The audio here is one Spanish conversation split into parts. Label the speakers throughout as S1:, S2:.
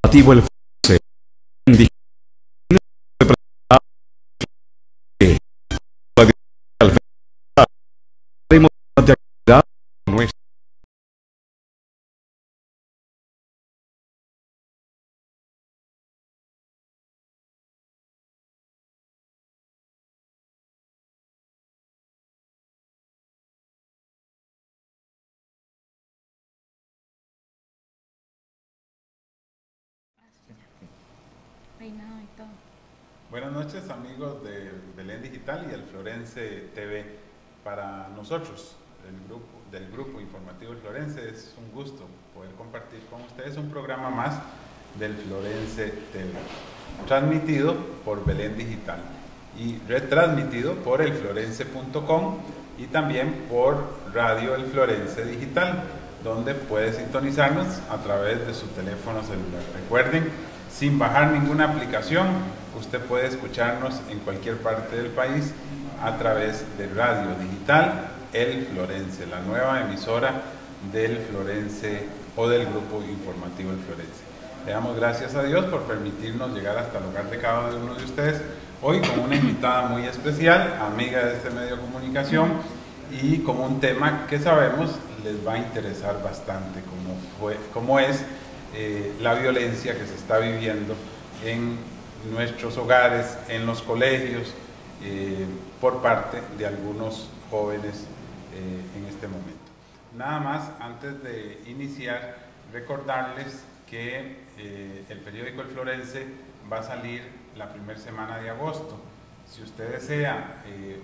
S1: informativo El Florense de actividad nuestra.
S2: Peinado y todo.
S3: Buenas noches, amigos de Belén Digital y el Florense TV. Para nosotros, del grupo informativo El Florense, es un gusto poder compartir con ustedes un programa más del Florense TV, transmitido por Belén Digital y retransmitido por elflorense.com y también por Radio El Florense Digital, donde puede sintonizarnos a través de su teléfono celular. Recuerden, sin bajar ninguna aplicación, usted puede escucharnos en cualquier parte del país a través de Radio Digital El Florense, la nueva emisora del Florense o del grupo informativo El Florense. Le damos gracias a Dios por permitirnos llegar hasta el hogar de cada uno de ustedes, hoy con una invitada muy especial, amiga de este medio de comunicación, y con un tema que sabemos les va a interesar bastante, como es la violencia que se está viviendo en nuestros hogares, en los colegios, por parte de algunos jóvenes en este momento. Nada más, antes de iniciar, recordarles que el periódico El Florense va a salir la primera semana de agosto. Si usted desea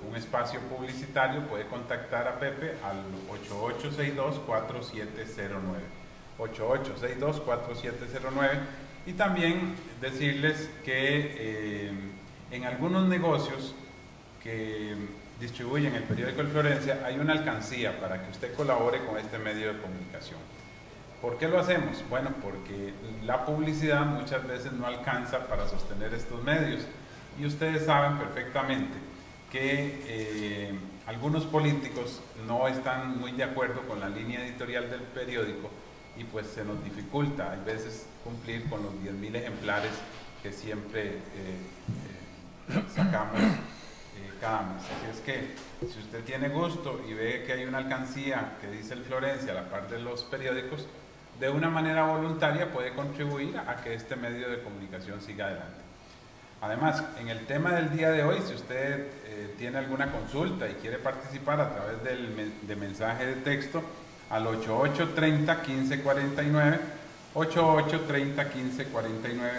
S3: un espacio publicitario, puede contactar a Pepe al 8862-4709. 8862-4709, y también decirles que en algunos negocios que distribuyen el periódico El Florense hay una alcancía para que usted colabore con este medio de comunicación. ¿Por qué lo hacemos? Bueno, porque la publicidad muchas veces no alcanza para sostener estos medios, y ustedes saben perfectamente que algunos políticos no están muy de acuerdo con la línea editorial del periódico, y pues se nos dificulta a veces cumplir con los 10.000 ejemplares que siempre sacamos cada mes. Así es que si usted tiene gusto y ve que hay una alcancía que dice El Florense a la par de los periódicos, de una manera voluntaria puede contribuir a que este medio de comunicación siga adelante. Además, en el tema del día de hoy, si usted tiene alguna consulta y quiere participar a través de mensaje de texto, al 8830-1549, 8830-1549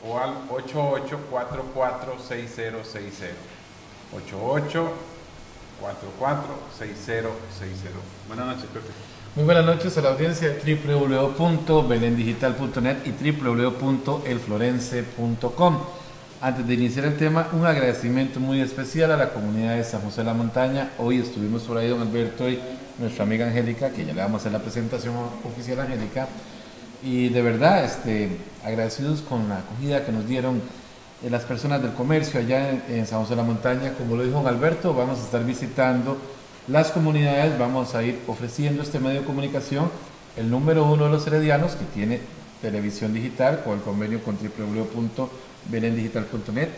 S3: o al 8844-6060. 8844-6060. Buenas noches, Pepe.
S4: Muy buenas noches a la audiencia de www.belendigital.net y www.elflorense.com. Antes de iniciar el tema, un agradecimiento muy especial a la comunidad de San José de la Montaña. Hoy estuvimos por ahí don Alberto y nuestra amiga Angélica, que ya le vamos a hacer la presentación oficial a Angélica, y de verdad agradecidos con la acogida que nos dieron las personas del comercio allá en San José de la Montaña. Como lo dijo don Alberto, vamos a estar visitando las comunidades, vamos a ir ofreciendo este medio de comunicación, el número uno de los heredianos, que tiene televisión digital con el convenio con www.belendigital.net,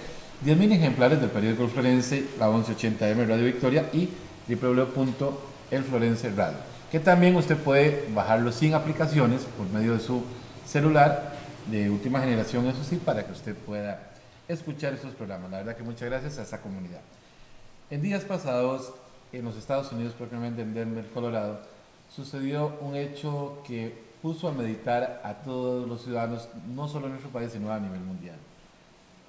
S4: 10.000 ejemplares del periódico El Florense, la 1180M Radio Victoria y www.elflorense Radio, que también usted puede bajarlo sin aplicaciones por medio de su celular de última generación, eso sí, para que usted pueda escuchar estos programas. La verdad que muchas gracias a esta comunidad. En días pasados, en los Estados Unidos, propiamente en Denver, Colorado, sucedió un hecho que puso a meditar a todos los ciudadanos, no solo en nuestro país, sino a nivel mundial.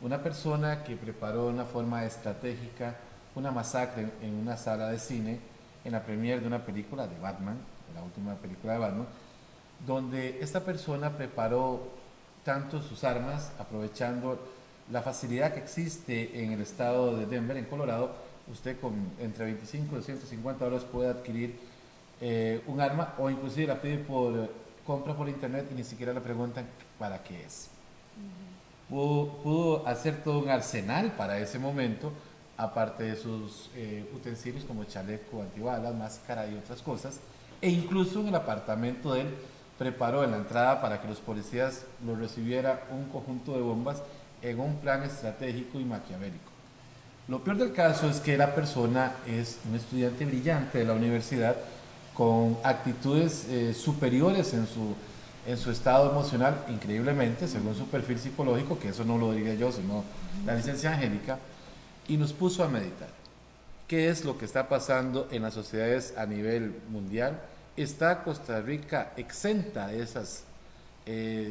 S4: Una persona que preparó de una forma estratégica una masacre en una sala de cine, en la premiere de una película de Batman, la última película de Batman, donde esta persona preparó tanto sus armas, aprovechando la facilidad que existe en el estado de Denver, en Colorado. Usted con entre 25 y 250 dólares puede adquirir un arma, o inclusive la pide por compra por internet y ni siquiera le preguntan para qué es. Pudo hacer todo un arsenal para ese momento, aparte de sus utensilios como chaleco, antibalas, máscara y otras cosas, e incluso en el apartamento de él preparó en la entrada para que los policías lo recibiera un conjunto de bombas en un plan estratégico y maquiavélico. Lo peor del caso es que la persona es un estudiante brillante de la universidad con actitudes superiores en su estado emocional, increíblemente, según su perfil psicológico, que eso no lo diría yo, sino la licenciada Angélica, y nos puso a meditar. ¿Qué es lo que está pasando en las sociedades a nivel mundial? ¿Está Costa Rica exenta de esas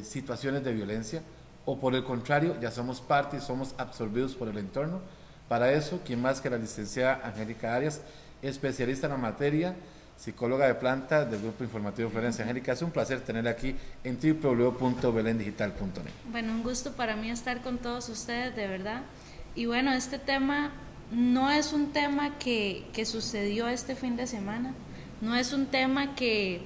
S4: situaciones de violencia? ¿O por el contrario, ya somos parte y somos absorbidos por el entorno? Para eso, ¿quién más que la licenciada Angélica Arias, especialista en la materia, psicóloga de planta del Grupo Informativo Florencia? Angélica, es un placer tenerla aquí en www.belendigital.net.
S2: Bueno, un gusto para mí estar con todos ustedes, de verdad. Y bueno, este tema no es un tema que sucedió este fin de semana, no es un tema que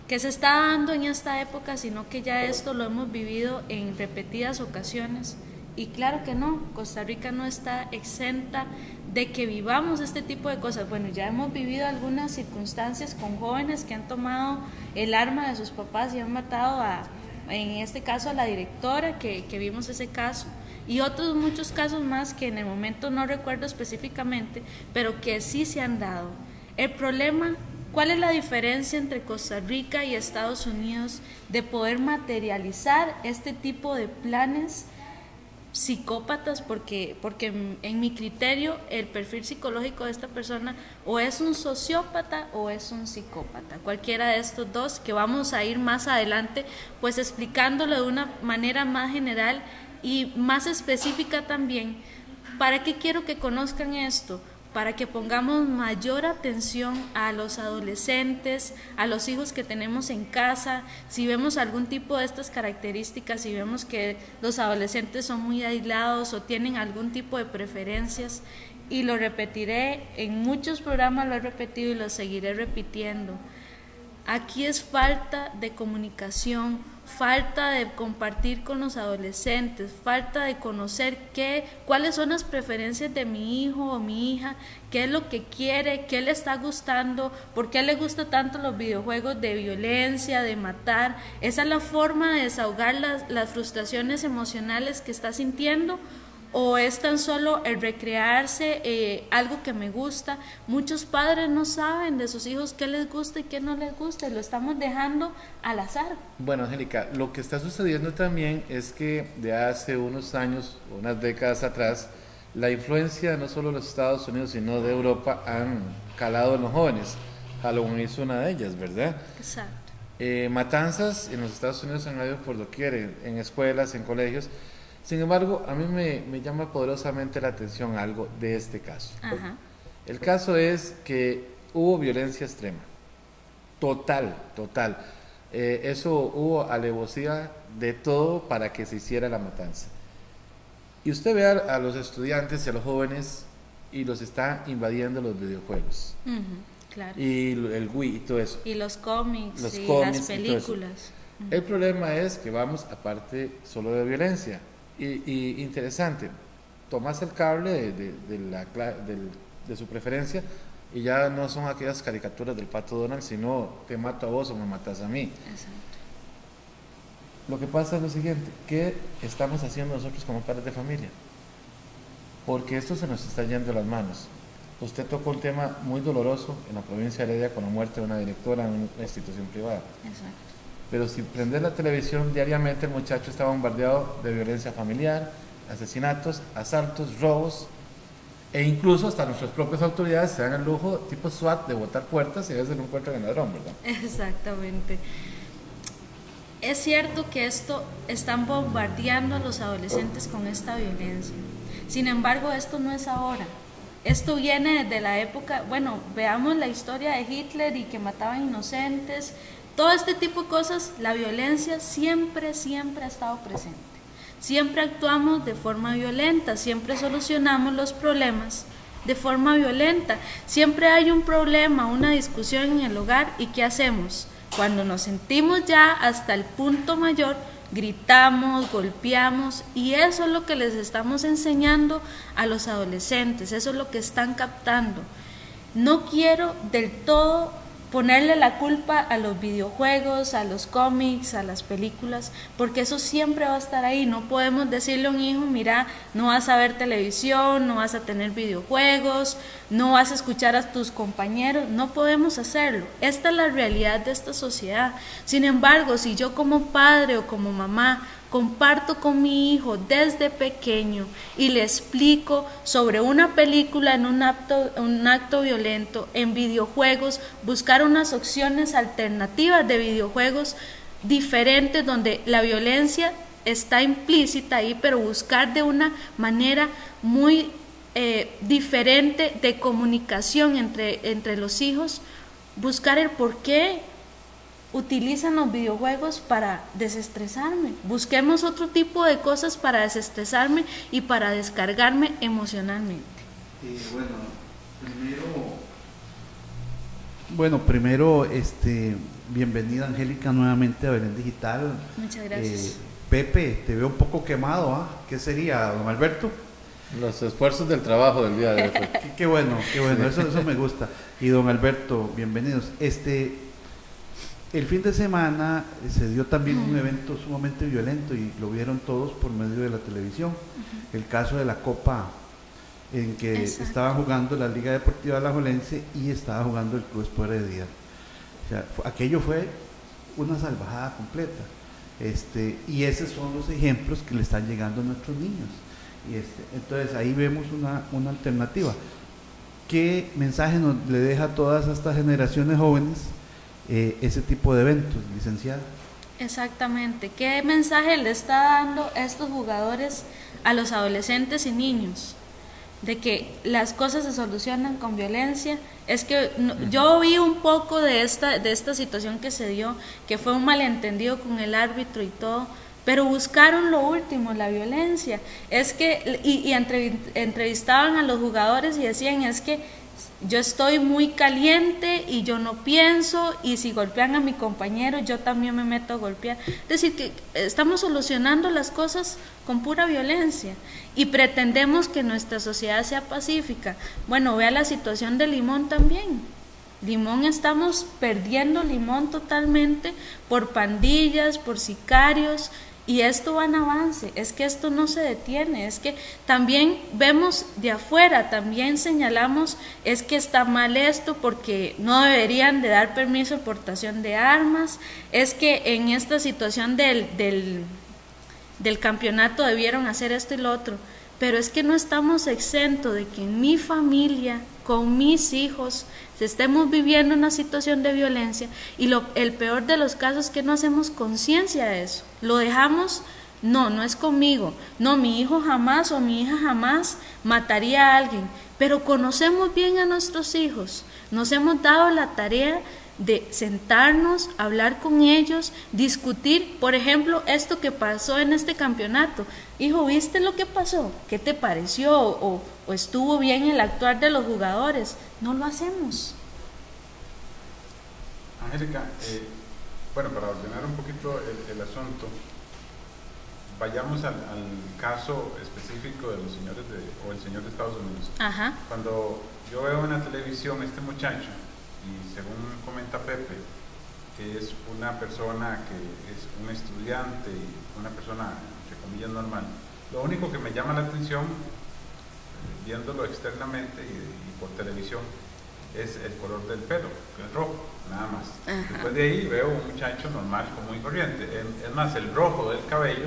S2: se está dando en esta época, sino que ya esto lo hemos vivido en repetidas ocasiones. Y claro que no, Costa Rica no está exenta de que vivamos este tipo de cosas. Bueno, ya hemos vivido algunas circunstancias con jóvenes que han tomado el arma de sus papás y han matado en este caso a la directora, que vimos ese caso, y otros muchos casos más que en el momento no recuerdo específicamente, pero que sí se han dado. El problema, ¿cuál es la diferencia entre Costa Rica y Estados Unidos de poder materializar este tipo de planes psicópatas? Porque en mi criterio el perfil psicológico de esta persona o es un sociópata o es un psicópata, cualquiera de estos dos, que vamos a ir más adelante pues explicándolo de una manera más general y más específica también. ¿Para qué quiero que conozcan esto? Para que pongamos mayor atención a los adolescentes, a los hijos que tenemos en casa. Si vemos algún tipo de estas características, si vemos que los adolescentes son muy aislados o tienen algún tipo de preferencias, y lo repetiré, en muchos programas lo he repetido y lo seguiré repitiendo, aquí es falta de comunicación, falta de compartir con los adolescentes, falta de conocer cuáles son las preferencias de mi hijo o mi hija, qué es lo que quiere, qué le está gustando, por qué le gustan tanto los videojuegos de violencia, de matar. Esa es la forma de desahogar las frustraciones emocionales que está sintiendo, o es tan solo el recrearse, algo que me gusta. Muchos padres no saben de sus hijos qué les gusta y qué no les gusta, y lo estamos dejando al azar.
S4: Bueno, Angélica, lo que está sucediendo también es que de hace unos años, unas décadas atrás, la influencia no solo de los Estados Unidos, sino de Europa han calado en los jóvenes. Halloween es una de ellas, ¿verdad?
S2: Exacto.
S4: Matanzas en los Estados Unidos han habido por doquier, en escuelas, en colegios. Sin embargo, a mí me llama poderosamente la atención algo de este caso.
S2: Ajá.
S4: El caso es que hubo violencia extrema, total. Eso hubo alevosía de todo para que se hiciera la matanza. Y usted ve a los estudiantes y a los jóvenes y los está invadiendo los videojuegos.
S2: Claro.
S4: Y el Wii y todo eso.
S2: Y los cómics
S4: Las
S2: películas.
S4: El problema es que vamos aparte solo de violencia. Y interesante, tomas el cable de su preferencia y ya no son aquellas caricaturas del Pato Donald, sino te mato a vos o me matas a mí.
S2: Exacto.
S4: Lo que pasa es lo siguiente, ¿qué estamos haciendo nosotros como padres de familia? Porque esto se nos está yendo de las manos. Usted tocó un tema muy doloroso en la provincia de Heredia con la muerte de una directora en una institución privada.
S2: Exacto.
S4: Pero si prendes la televisión diariamente, el muchacho está bombardeado de violencia familiar, asesinatos, asaltos, robos, e incluso hasta nuestras propias autoridades se dan el lujo, tipo SWAT, de botar puertas y a veces no encuentran el ladrón, ¿verdad?
S2: Exactamente. Es cierto que esto están bombardeando a los adolescentes con esta violencia. Sin embargo, esto no es ahora. Esto viene desde la época, bueno, veamos la historia de Hitler y que mataban inocentes. Todo este tipo de cosas, la violencia siempre ha estado presente. Siempre actuamos de forma violenta, siempre solucionamos los problemas de forma violenta. Siempre hay un problema, una discusión en el hogar, ¿y qué hacemos? Cuando nos sentimos ya hasta el punto mayor, gritamos, golpeamos, y eso es lo que les estamos enseñando a los adolescentes, eso es lo que están captando. No quiero del todo ponerle la culpa a los videojuegos, a los cómics, a las películas, porque eso siempre va a estar ahí. No podemos decirle a un hijo, mira, no vas a ver televisión, no vas a tener videojuegos, no vas a escuchar a tus compañeros. No podemos hacerlo. Esta es la realidad de esta sociedad. Sin embargo, si yo como padre o como mamá comparto con mi hijo desde pequeño y le explico sobre una película en un acto violento, en videojuegos, buscar unas opciones alternativas de videojuegos diferentes donde la violencia está implícita ahí, pero buscar de una manera muy diferente de comunicación entre los hijos, buscar el por qué utilizan los videojuegos para desestresarme. Busquemos otro tipo de cosas para desestresarme y para descargarme emocionalmente.
S5: Primero, bienvenida Angélica nuevamente a Belén Digital.
S2: Muchas gracias.
S5: Pepe, te veo un poco quemado, ¿ah? ¿Qué sería, don Alberto?
S4: Los esfuerzos del trabajo del día de hoy.
S5: Qué bueno, eso me gusta. Y don Alberto, bienvenidos. El fin de semana se dio también un evento sumamente violento y lo vieron todos por medio de la televisión. El caso de la Copa en que estaba jugando la Liga Deportiva Alajuelense y estaba jugando el Club Sport Heredia. O sea, aquello fue una salvajada completa. Y esos son los ejemplos que le están llegando a nuestros niños. Entonces ahí vemos una alternativa. ¿Qué mensaje le deja a todas estas generaciones jóvenes ese tipo de eventos, licenciada?
S2: Exactamente. ¿Qué mensaje le está dando estos jugadores a los adolescentes y niños? De que las cosas se solucionan con violencia. Es que yo vi un poco de esta situación que se dio, que fue un malentendido con el árbitro y todo, pero buscaron lo último, la violencia. Es que, y entrevistaban a los jugadores y decían, es que yo estoy muy caliente y yo no pienso, y si golpean a mi compañero yo también me meto a golpear. Es decir, que estamos solucionando las cosas con pura violencia y pretendemos que nuestra sociedad sea pacífica. Bueno, vea la situación de Limón también. Limón, estamos perdiendo Limón totalmente por pandillas, por sicarios. Y esto va en avance, es que esto no se detiene, es que también vemos de afuera, también señalamos, es que está mal esto porque no deberían de dar permiso de portación de armas, es que en esta situación del campeonato debieron hacer esto y lo otro, pero es que no estamos exentos de que en mi familia, con mis hijos, estemos viviendo una situación de violencia y el peor de los casos es que no hacemos conciencia de eso, lo dejamos, no es conmigo, no, mi hijo jamás o mi hija jamás mataría a alguien, pero conocemos bien a nuestros hijos, nos hemos dado la tarea de sentarnos, hablar con ellos, discutir, por ejemplo, esto que pasó en este campeonato. Hijo, ¿viste lo que pasó? ¿Qué te pareció? ¿O estuvo bien el actuar de los jugadores? No lo hacemos.
S3: Angélica, para ordenar un poquito el asunto, vayamos al caso específico de los señores el señor de Estados Unidos.
S2: Ajá.
S3: Cuando yo veo en la televisión este muchacho, y según comenta Pepe, que es una persona que es un estudiante y una persona, entre comillas, normal, lo único que me llama la atención, viéndolo externamente y por televisión, es el color del pelo, que es rojo, nada más. Ajá. Después de ahí veo un muchacho normal, común y corriente. Es más, el rojo del cabello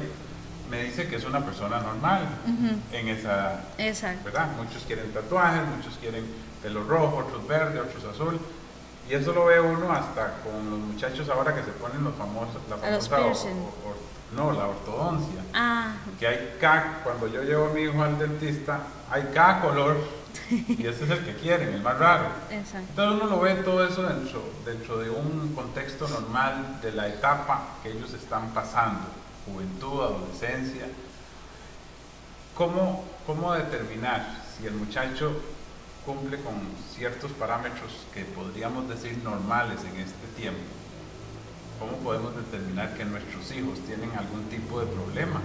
S3: me dice que es una persona normal en esa...
S2: Exacto. ¿Verdad?
S3: Muchos quieren tatuajes, muchos quieren pelo rojo, otros verde, otros azul. Y eso lo ve uno hasta con los muchachos ahora que se ponen la famosa la ortodoncia. Que hay K, cuando yo llevo a mi hijo al dentista, hay K color, y ese es el que quieren, el más raro.
S2: Exacto.
S3: Entonces uno lo ve todo eso dentro de un contexto normal de la etapa que ellos están pasando, juventud, adolescencia. ¿Cómo determinar si el muchacho cumple con ciertos parámetros que podríamos decir normales en este tiempo? ¿Cómo podemos determinar que nuestros hijos tienen algún tipo de problema?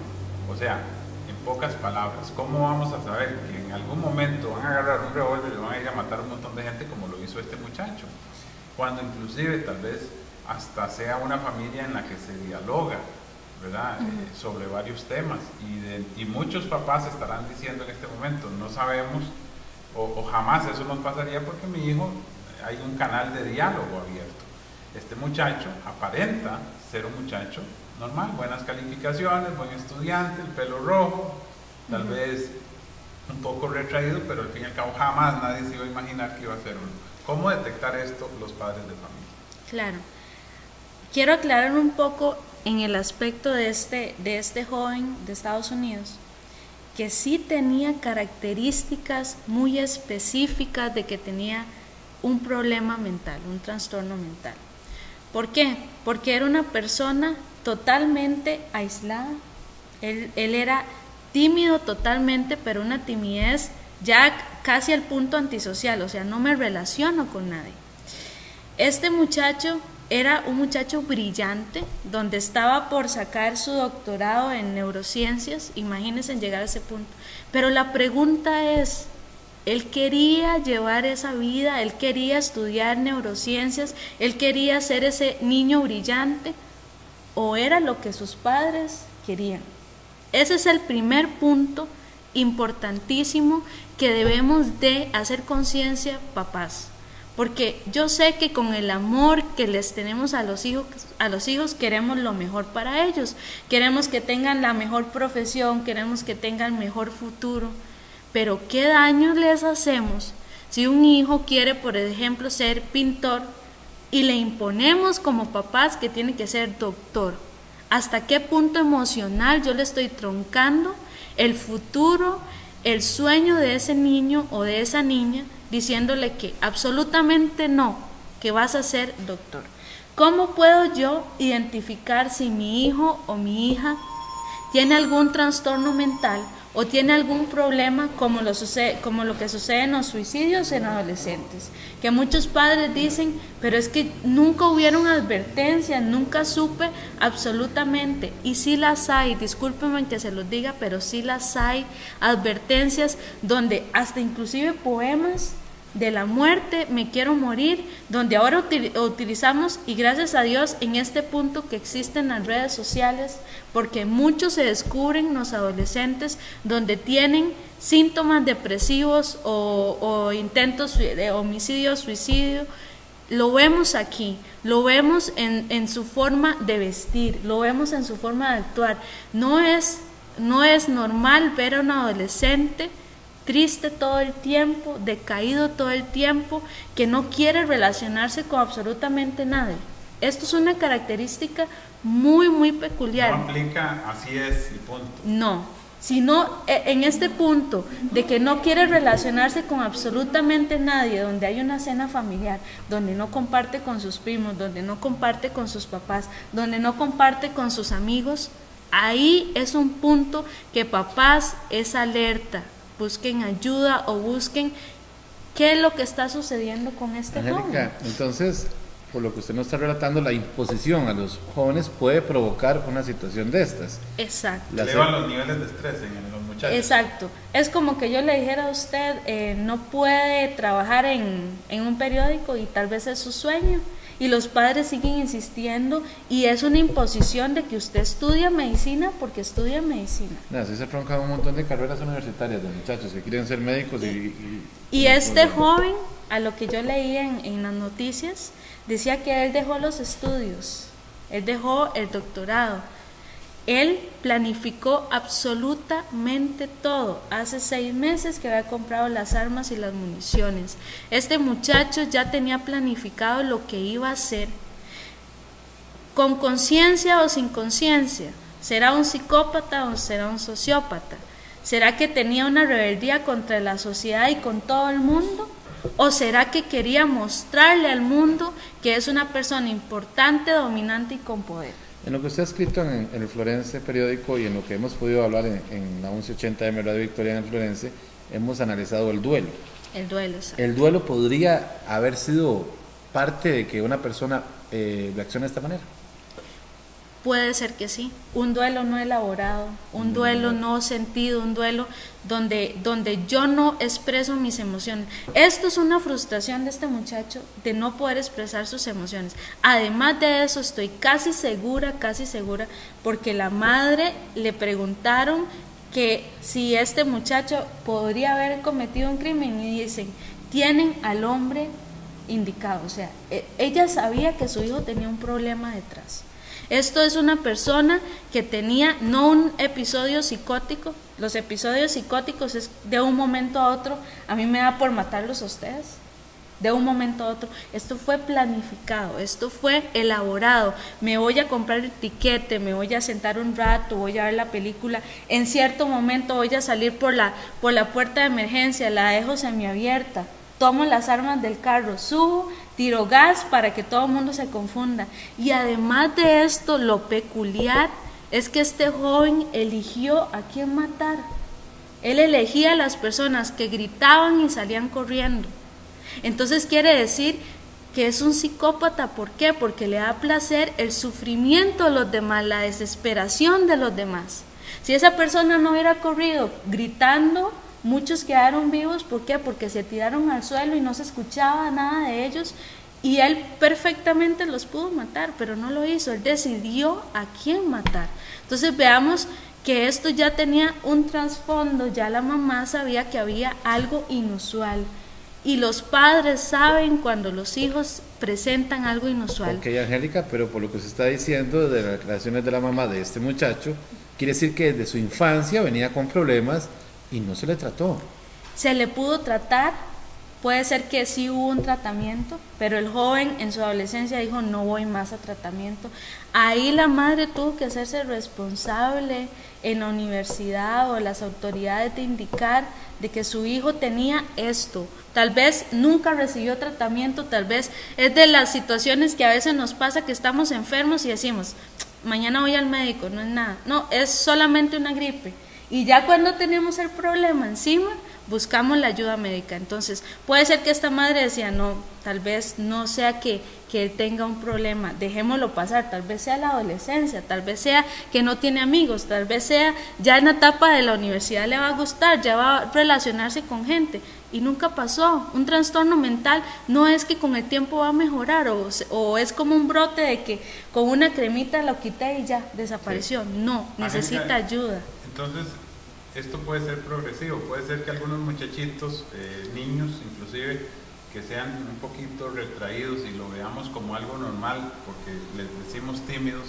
S3: O sea, en pocas palabras, ¿cómo vamos a saber que en algún momento van a agarrar un revólver y van a ir a matar a un montón de gente como lo hizo este muchacho? cuando inclusive tal vez hasta sea una familia en la que se dialoga, ¿verdad? Sobre varios temas, y muchos papás estarán diciendo en este momento, no sabemos, o jamás eso nos pasaría porque mi hijo, hay un canal de diálogo abierto. Este muchacho aparenta ser un muchacho normal, buenas calificaciones, buen estudiante, el pelo rojo, tal vez un poco retraído, pero al fin y al cabo jamás nadie se iba a imaginar que iba a ser uno. ¿Cómo detectar esto los padres de familia?
S2: Claro. Quiero aclarar un poco en el aspecto de este joven de Estados Unidos, que sí tenía características muy específicas de que tenía un problema mental, un trastorno mental. ¿Por qué? Porque era una persona totalmente aislada. Él era tímido totalmente, pero una timidez ya casi al punto antisocial, o sea, no me relaciono con nadie. Este muchacho era un muchacho brillante, donde estaba por sacar su doctorado en neurociencias, imagínense en llegar a ese punto. Pero la pregunta es, él quería llevar esa vida, él quería estudiar neurociencias, él quería ser ese niño brillante, o era lo que sus padres querían. Ese es el primer punto importantísimo que debemos de hacer conciencia, papás. Porque yo sé que con el amor que les tenemos a los hijos queremos lo mejor para ellos, queremos que tengan la mejor profesión, queremos que tengan mejor futuro, pero ¿qué daño les hacemos si un hijo quiere, por ejemplo, ser pintor y le imponemos como papás que tiene que ser doctor? ¿Hasta qué punto emocional yo le estoy truncando el futuro, el sueño de ese niño o de esa niña, diciéndole que absolutamente no, que vas a ser doctor? ¿Cómo puedo yo identificar si mi hijo o mi hija tiene algún trastorno mental o tiene algún problema como lo que sucede en los suicidios en adolescentes? Que muchos padres dicen, pero es que nunca hubieron advertencias, nunca supe absolutamente, y sí las hay, discúlpenme que se los diga, pero sí las hay, advertencias donde hasta inclusive poemas de la muerte, me quiero morir, donde ahora utilizamos, y gracias a Dios en este punto que existen las redes sociales, porque muchos se descubren los adolescentes donde tienen síntomas depresivos o intentos de homicidio, suicidio. Lo vemos aquí, lo vemos en su forma de vestir, lo vemos en su forma de actuar. No es normal ver a un adolescente triste todo el tiempo, decaído todo el tiempo, que no quiere relacionarse con absolutamente nadie. Esto es una característica muy, muy peculiar.
S3: No aplica, así es y punto. No,
S2: sino en este punto de que no quiere relacionarse con absolutamente nadie, donde hay una cena familiar, donde no comparte con sus primos, donde no comparte con sus papás, donde no comparte con sus amigos, ahí es un punto que papás es alerta. Busquen ayuda o busquen qué es lo que está sucediendo con este joven.
S4: Angélica, entonces, por lo que usted nos está relatando, la imposición a los jóvenes puede provocar una situación de estas.
S2: Exacto.
S3: Elevan los niveles de estrés en los muchachos.
S2: Exacto. Es como que yo le dijera a usted, no puede trabajar en un periódico y tal vez es su sueño. Y los padres siguen insistiendo y es una imposición de que usted estudia medicina porque estudia medicina.
S4: Así se troncan un montón de carreras universitarias de muchachos que quieren ser médicos
S2: y este joven, a lo que yo leía en las noticias, decía que él dejó los estudios, él dejó el doctorado. Él planificó absolutamente todo. Hace 6 meses que había comprado las armas y las municiones. Este muchacho ya tenía planificado lo que iba a hacer. Con conciencia o sin conciencia. ¿Será un psicópata o será un sociópata? ¿Será que tenía una rebeldía contra la sociedad y con todo el mundo? ¿O será que quería mostrarle al mundo que es una persona importante, dominante y con poder?
S4: En lo que usted ha escrito en el Florense periódico y en lo que hemos podido hablar en la 1180M Radio Victoria en el Florense, hemos analizado el duelo.
S2: El duelo, exacto.
S4: ¿El duelo podría haber sido parte de que una persona reaccione de esta manera?
S2: puede ser que sí. Un duelo no elaborado, un duelo no sentido, un duelo donde yo no expreso mis emociones. Esto es una frustración de este muchacho de no poder expresar sus emociones. Además de eso, estoy casi segura, porque la madre le preguntaron que si este muchacho podría haber cometido un crimen y dicen, tienen al hombre indicado. O sea, ella sabía que su hijo tenía un problema detrás. Esto es una persona que tenía no un episodio psicótico. Los episodios psicóticos es de un momento a otro. A mí me da por matarlos a ustedes. De un momento a otro. Esto fue planificado, esto fue elaborado. Me voy a comprar el tiquete, me voy a sentar un rato, voy a ver la película. En cierto momento voy a salir por la puerta de emergencia, la dejo semiabierta. Tomo las armas del carro, subo, tiro gas para que todo el mundo se confunda. Y además de esto, lo peculiar es que este joven eligió a quién matar. Él elegía a las personas que gritaban y salían corriendo. Entonces quiere decir que es un psicópata. ¿Por qué? Porque le da placer el sufrimiento de los demás, la desesperación de los demás. Si esa persona no hubiera corrido gritando, muchos quedaron vivos. ¿Por qué? Porque se tiraron al suelo y no se escuchaba nada de ellos, y él perfectamente los pudo matar, pero no lo hizo. Él decidió a quién matar. Entonces veamos que esto ya tenía un trasfondo, ya la mamá sabía que había algo inusual, y los padres saben cuando los hijos presentan algo inusual.
S4: Ok, Angélica, pero por lo que se está diciendo de las declaraciones de la mamá de este muchacho, quiere decir que desde su infancia venía con problemas y no se le trató.
S2: Se le pudo tratar, puede ser que sí hubo un tratamiento, pero el joven en su adolescencia dijo, no voy más a tratamiento. Ahí la madre tuvo que hacerse responsable en la universidad o las autoridades de indicar de que su hijo tenía esto. Tal vez nunca recibió tratamiento, tal vez es de las situaciones que a veces nos pasa, que estamos enfermos y decimos, mañana voy al médico, no es nada. No, es solamente una gripe. Y ya cuando tenemos el problema encima, buscamos la ayuda médica. Entonces, puede ser que esta madre decía, no, tal vez no sea que él tenga un problema, dejémoslo pasar, tal vez sea la adolescencia, tal vez sea que no tiene amigos, tal vez sea ya en la etapa de la universidad le va a gustar, ya va a relacionarse con gente, y nunca pasó. Un trastorno mental no es que con el tiempo va a mejorar, o es como un brote de que con una cremita lo quité y ya desapareció. Sí. No, necesita ayuda.
S3: Entonces, esto puede ser progresivo, puede ser que algunos muchachitos, niños inclusive, que sean un poquito retraídos y lo veamos como algo normal, porque les decimos tímidos,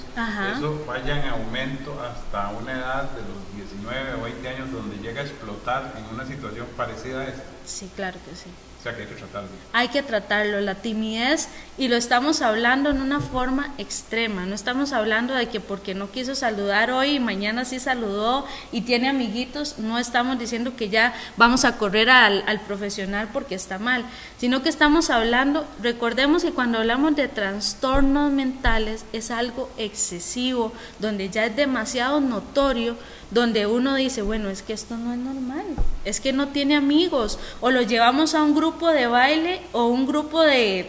S3: eso vaya en aumento hasta una edad de los 19 o 20 años donde llega a explotar en una situación parecida a esta.
S2: Sí, claro que sí.
S3: O sea que hay que tratarlo.
S2: Hay que tratarlo, la timidez, y lo estamos hablando en una forma extrema. No estamos hablando de que porque no quiso saludar hoy y mañana sí saludó y tiene amiguitos, no estamos diciendo que ya vamos a correr al profesional porque está mal, sino que estamos hablando, recordemos que cuando hablamos de trastornos mentales es algo excesivo, donde ya es demasiado notorio, donde uno dice, bueno, es que esto no es normal, es que no tiene amigos, o lo llevamos a un grupo de baile o un grupo de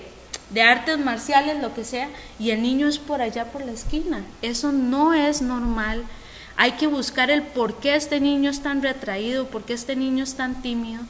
S2: artes marciales, lo que sea, y el niño es por allá por la esquina. Eso no es normal. Hay que buscar el por qué este niño es tan retraído, por qué este niño es tan tímido.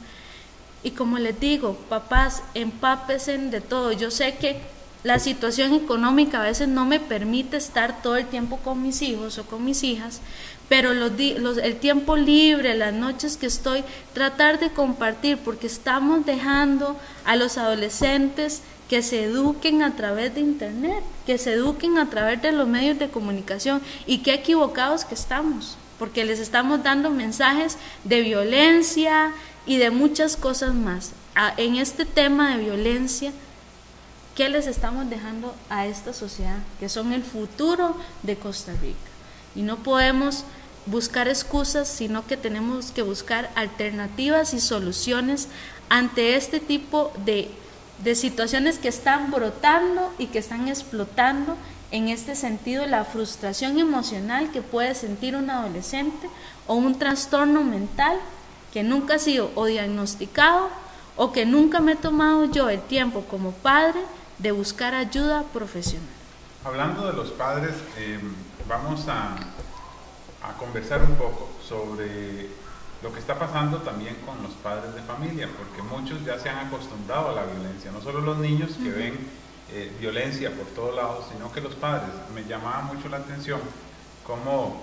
S2: Y como les digo, papás, empápense de todo. Yo sé que la situación económica a veces no me permite estar todo el tiempo con mis hijos o con mis hijas, pero el tiempo libre, las noches que estoy, tratar de compartir, porque estamos dejando a los adolescentes que se eduquen a través de internet, que se eduquen a través de los medios de comunicación, y qué equivocados que estamos, porque les estamos dando mensajes de violencia y de muchas cosas más. En este tema de violencia, ¿qué les estamos dejando a esta sociedad? Que son el futuro de Costa Rica. Y no podemos buscar excusas, sino que tenemos que buscar alternativas y soluciones ante este tipo de situaciones que están brotando y que están explotando. En este sentido, la frustración emocional que puede sentir un adolescente, o un trastorno mental que nunca ha sido o diagnosticado, o que nunca me he tomado yo el tiempo como padre de buscar ayuda profesional.
S3: Hablando de los padres, vamos a conversar un poco sobre lo que está pasando también con los padres de familia, porque muchos ya se han acostumbrado a la violencia, no solo los niños que ven violencia por todos lados, sino que los padres. Me llamaba mucho la atención cómo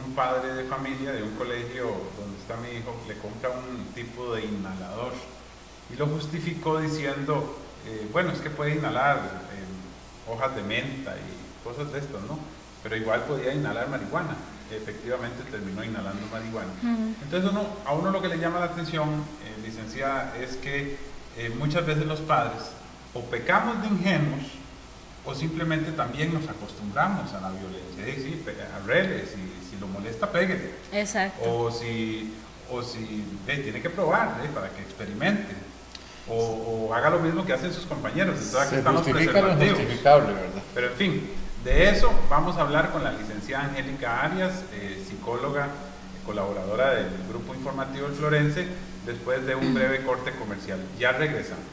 S3: un padre de familia de un colegio donde está mi hijo le compra un tipo de inhalador y lo justificó diciendo, bueno, es que puede inhalar hojas de menta y cosas de esto, ¿no? Pero igual podía inhalar marihuana. Efectivamente terminó inhalando marihuana. Entonces a uno lo que le llama la atención, licenciada, es que muchas veces los padres o pecamos de ingenuos o simplemente también nos acostumbramos a la violencia. Sí, arregle, si lo molesta, péguele.
S2: Exacto.
S3: O si tiene que probar, para que experimente. O haga lo mismo que hacen sus compañeros. Entonces aquí están los preservativos.
S4: Justificable, ¿verdad?
S3: Pero en fin, de eso vamos a hablar con la licenciada Angélica Arias, psicóloga, colaboradora del Grupo Informativo El Florense, después de un breve corte comercial. Ya regresamos.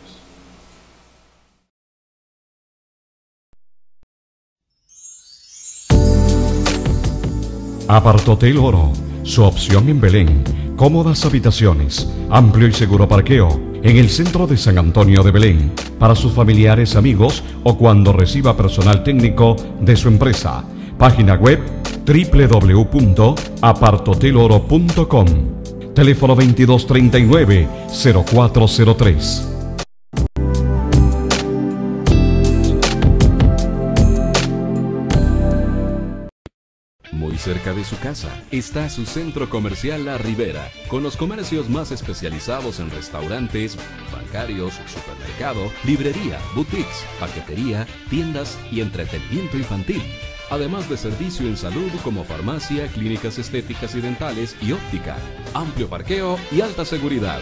S1: Apartotel Oro, su opción en Belén. Cómodas habitaciones, amplio y seguro parqueo, en el centro de San Antonio de Belén, para sus familiares, amigos o cuando reciba personal técnico de su empresa. Página web www.apartoteloro.com. Teléfono 2239-0403.
S6: Muy cerca de su casa está su centro comercial La Ribera, con los comercios más especializados en restaurantes, bancarios, supermercado, librería, boutiques, paquetería, tiendas y entretenimiento infantil. Además de servicio en salud como farmacia, clínicas estéticas y dentales y óptica, amplio parqueo y alta seguridad.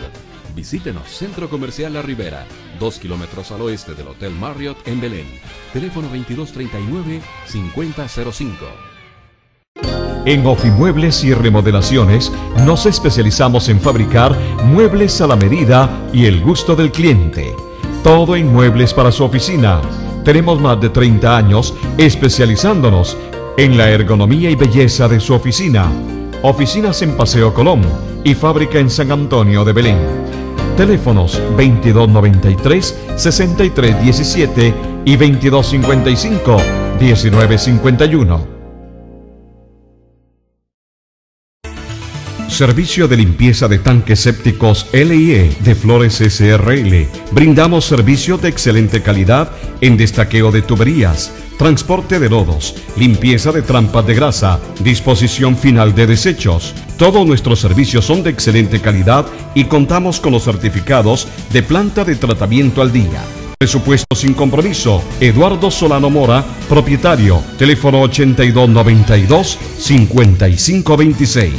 S6: Visítenos, Centro Comercial La Ribera, 2 kilómetros al oeste del Hotel Marriott en Belén. Teléfono 2239-5005.
S1: En Ofimuebles y Remodelaciones nos especializamos en fabricar muebles a la medida y el gusto del cliente. Todo en muebles para su oficina. Tenemos más de 30 años especializándonos en la ergonomía y belleza de su oficina. Oficinas en Paseo Colón y fábrica en San Antonio de Belén. Teléfonos 2293-6317 y 2255-1951. Servicio de limpieza de tanques sépticos LIE de Flores SRL. Brindamos servicio de excelente calidad en destaqueo de tuberías, transporte de lodos, limpieza de trampas de grasa, disposición final de desechos. Todos nuestros servicios son de excelente calidad y contamos con los certificados de planta de tratamiento al día. Presupuesto sin compromiso. Eduardo Solano Mora, propietario. Teléfono 8292-5526.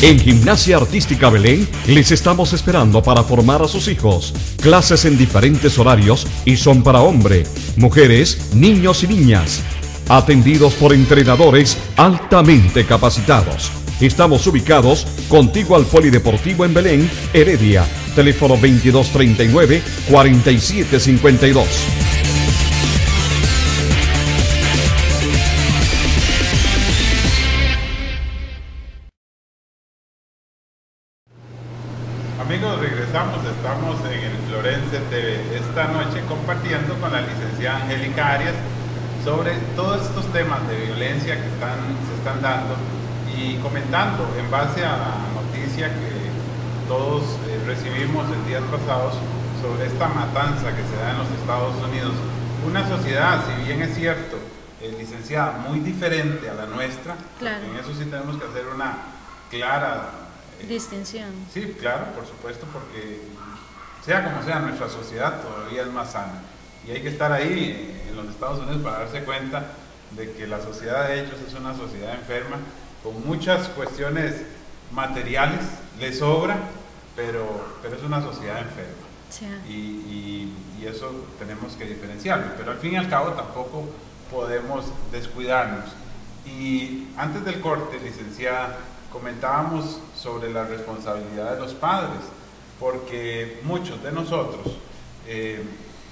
S1: En Gimnasia Artística Belén les estamos esperando para formar a sus hijos. Clases en diferentes horarios y son para hombre, mujeres, niños y niñas. Atendidos por entrenadores altamente capacitados. Estamos ubicados contiguo al Polideportivo en Belén, Heredia. Teléfono 2239-4752.
S3: Amigos, regresamos, estamos en el Florense TV esta noche compartiendo con la licenciada Angélica Arias sobre todos estos temas de violencia que se están dando y comentando en base a la noticia que todos recibimos en días pasados sobre esta matanza que se da en los Estados Unidos. Una sociedad, si bien es cierto, licenciada, muy diferente a la nuestra,
S2: claro.
S3: En eso sí tenemos que hacer una clara
S2: distinción.
S3: Sí, claro, por supuesto, porque sea como sea, nuestra sociedad todavía es más sana. Y hay que estar ahí en los Estados Unidos para darse cuenta de que la sociedad de ellos es una sociedad enferma, con muchas cuestiones materiales, le sobra, pero es una sociedad enferma.
S2: Sí.
S3: Y eso tenemos que diferenciarlo. Pero al fin y al cabo tampoco podemos descuidarnos. Y antes del corte, licenciada, comentábamos sobre la responsabilidad de los padres, porque muchos de nosotros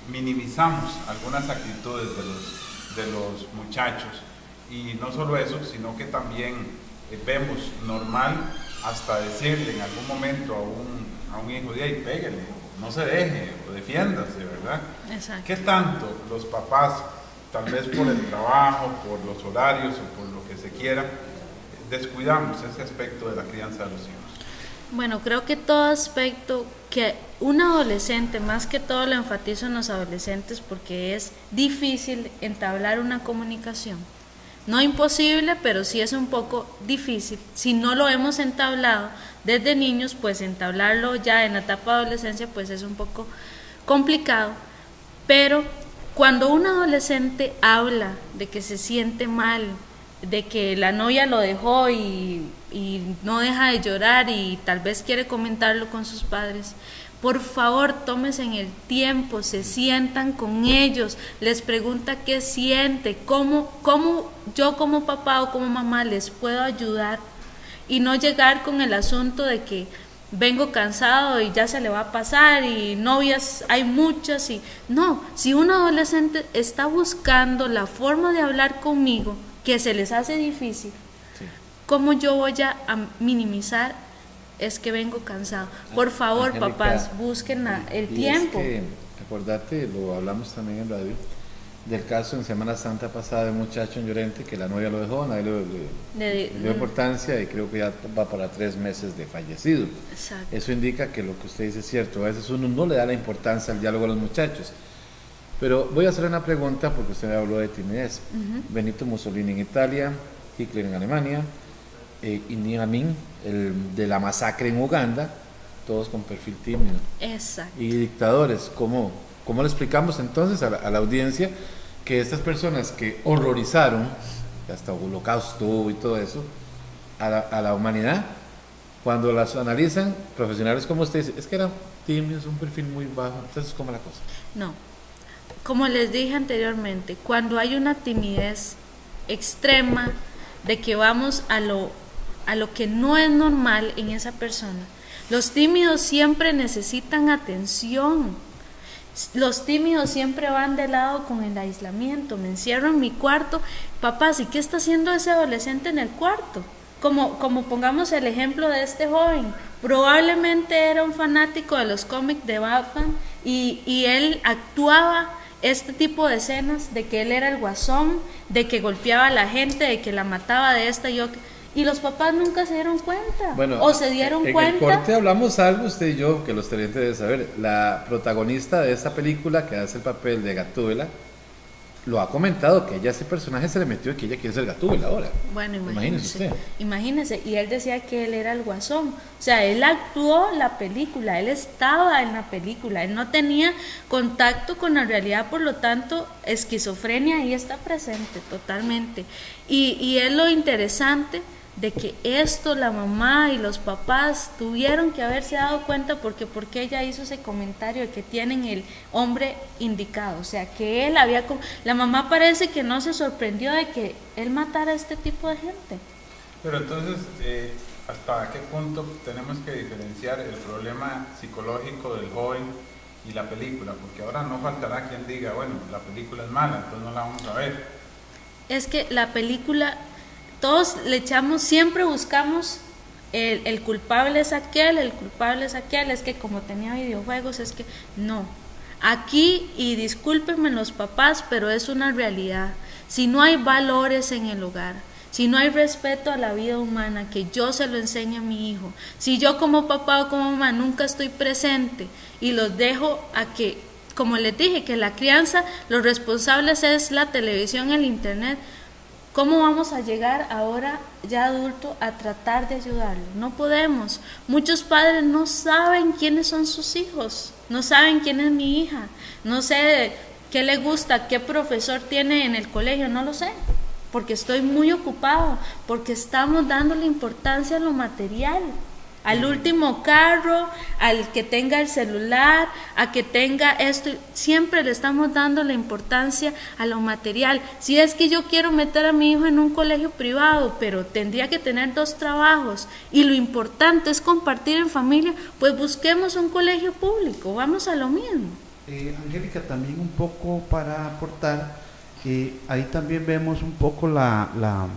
S3: minimizamos algunas actitudes de los muchachos, y no solo eso, sino que también vemos normal hasta decirle en algún momento a un hijo de ahí, pégale, no se deje, o defiéndase, ¿verdad?
S2: Exacto.
S3: ¿Qué tanto los papás, tal vez por el trabajo, por los horarios o por lo que se quiera, descuidamos ese aspecto de la crianza de los hijos?
S2: Bueno, creo que todo aspecto que un adolescente, más que todo lo enfatizo en los adolescentes porque es difícil entablar una comunicación. No imposible, pero sí es un poco difícil. Si no lo hemos entablado desde niños, pues entablarlo ya en la etapa de adolescencia pues es un poco complicado. Pero cuando un adolescente habla de que se siente mal, de que la novia lo dejó y no deja de llorar y tal vez quiere comentarlo con sus padres, por favor tómense en el tiempo, se sientan con ellos, les pregunta qué siente, cómo yo como papá o como mamá les puedo ayudar, y no llegar con el asunto de que vengo cansado y ya se le va a pasar y novias hay muchas, y no, si un adolescente está buscando la forma de hablar conmigo que se les hace difícil, sí, ¿cómo yo voy a minimizar? Es que vengo cansado. Por favor, Angélica, papás, busquen el tiempo. Es que,
S4: acordate, lo hablamos también en radio, del caso en Semana Santa pasada de un muchacho en Llorente que la novia lo dejó, nadie le dio importancia, y creo que ya va para 3 meses de fallecido.
S2: Exacto.
S4: Eso indica que lo que usted dice es cierto, a veces uno no le da la importancia al diálogo a los muchachos. Pero voy a hacer una pregunta porque usted me habló de timidez. Benito Mussolini en Italia, Hitler en Alemania, Idi Amin, el de la masacre en Uganda, todos con perfil tímido.
S2: Exacto.
S4: Y dictadores, ¿cómo le explicamos entonces a la audiencia que estas personas que horrorizaron, hasta holocausto y todo eso, a la humanidad, cuando las analizan, profesionales como ustedes, es que eran tímidos, un perfil muy bajo? Entonces, ¿cómo es la cosa?
S2: No, como les dije anteriormente, cuando hay una timidez extrema de que vamos a lo que no es normal en esa persona. Los tímidos siempre necesitan atención. Los tímidos siempre van de lado con el aislamiento. Me encierro en mi cuarto. Papás, ¿y qué está haciendo ese adolescente en el cuarto? Como pongamos el ejemplo de este joven. Probablemente era un fanático de los cómics de Batman y él actuaba este tipo de escenas de que él era el guasón, de que golpeaba a la gente, de que la mataba de esta y otra. Y los papás nunca se dieron cuenta.
S4: Bueno,
S2: o se dieron cuenta.
S4: En el corte hablamos algo, usted y yo, que los televidentes deben saber. La protagonista de esta película, que hace el papel de Gatúbela, lo ha comentado, que ella, ese personaje se le metió y que ella quiere ser Gatúbela ahora.
S2: Bueno, imagínese. Y él decía que él era el guasón. O sea, él actuó la película, él estaba en la película, él no tenía contacto con la realidad, por lo tanto, esquizofrenia ahí está presente totalmente. Y es lo interesante de que esto la mamá y los papás tuvieron que haberse dado cuenta, porque ella hizo ese comentario de que tienen el hombre indicado, o sea que él había, la mamá parece que no se sorprendió de que él matara a este tipo de gente.
S3: Pero entonces, ¿hasta qué punto tenemos que diferenciar el problema psicológico del joven y la película? Porque ahora no faltará quien diga, bueno, la película es mala, entonces no la vamos a ver.
S2: Es que la película, todos le echamos, siempre buscamos el culpable es aquel, es que como tenía videojuegos, es que no. Aquí, y discúlpenme los papás, pero es una realidad. Si no hay valores en el hogar, si no hay respeto a la vida humana, que yo se lo enseñe a mi hijo, si yo como papá o como mamá nunca estoy presente y los dejo a que, como les dije, que la crianza, los responsables es la televisión, el internet, ¿cómo vamos a llegar ahora ya adulto a tratar de ayudarlo? No podemos. Muchos padres no saben quiénes son sus hijos, no saben quién es mi hija, no sé qué le gusta, qué profesor tiene en el colegio, no lo sé, porque estoy muy ocupado, porque estamos dándole importancia a lo material. al último carro, al que tenga el celular, a que tenga esto. Siempre le estamos dando la importancia a lo material. Si es que yo quiero meter a mi hijo en un colegio privado, pero tendría que tener 2 trabajos, y lo importante es compartir en familia, pues busquemos un colegio público, vamos a lo mismo.
S5: Angélica, también un poco para aportar, ahí también vemos un poco la